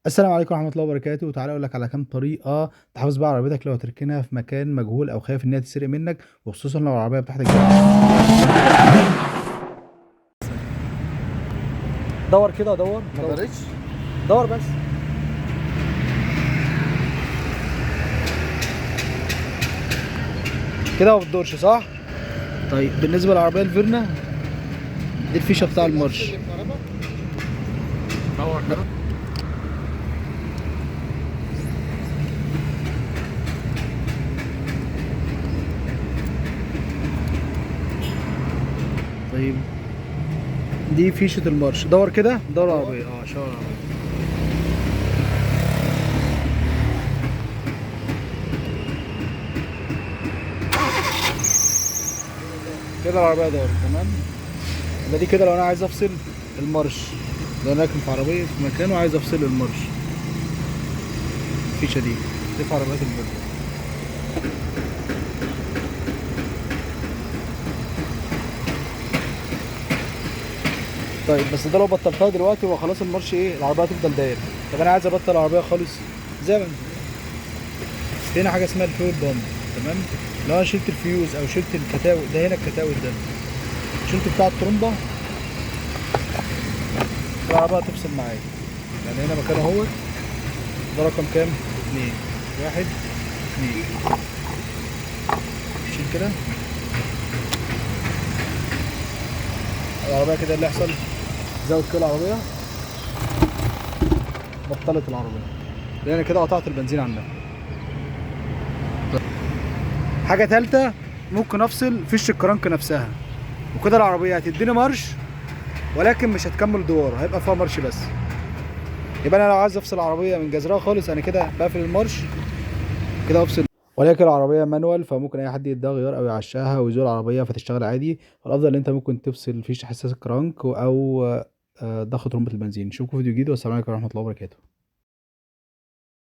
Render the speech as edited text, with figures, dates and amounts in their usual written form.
السلام عليكم ورحمة الله وبركاته، وتعالى أقول لك على كام طريقة تحافظ بيها على عربيتك لو هتركنها في مكان مجهول أو خايف إن هي تتسرق منك، وخصوصًا لو العربية بتاعتك جديدة. دور كده دور ما دور دارتش. دور بس. كده ما بتدورش صح؟ طيب بالنسبة للعربية الفيرنا دي الفيشة بتاع المارش. دور كده. طيب دي فيشة المارش، دور كده دور العربية شاور العربية. كده العربية دورت تمام. يبقى دي كده لو أنا عايز أفصل المارش، لو أنا راكن في عربية في مكان وعايز أفصل المارش، الفيشة دي في عربيات الفيرنا. طيب بس ده لو بطلتها دلوقتي هو خلاص المارش العربيه هتفضل دايره. طب انا عايز ابطل العربيه خالص زمن. هنا حاجه اسمها الفيول بامب تمام. لو انا شلت الفيوز او شلت الكتاوي ده، هنا الكتاوي ده شلت بتاع الترومبه، العربيه هتفصل معايا. يعني هنا مكانه اهوت، ده رقم كام؟ 2 1 2. شيل كده العربيه كده اللي يحصل، زود كده العربيه، بطلت العربيه لان كده قطعت البنزين عنها. حاجة تالتة، ممكن افصل فيش الكرنك نفسها، وكده العربية هتديني مارش ولكن مش هتكمل دوار، هيبقى فيها مارش بس. يبقى انا لو عايز افصل العربية من جذرها خالص انا كده بقفل المارش كده افصل. ولكن العربية مانوال فممكن اي حد يديها غيار او يعشاها ويزور العربية فتشتغل عادي. فالافضل ان انت ممكن تفصل فيش حساس الكرنك او ضغط رمبة البنزين. نشوفكم فيديو جديد والسلام عليكم ورحمة الله وبركاته.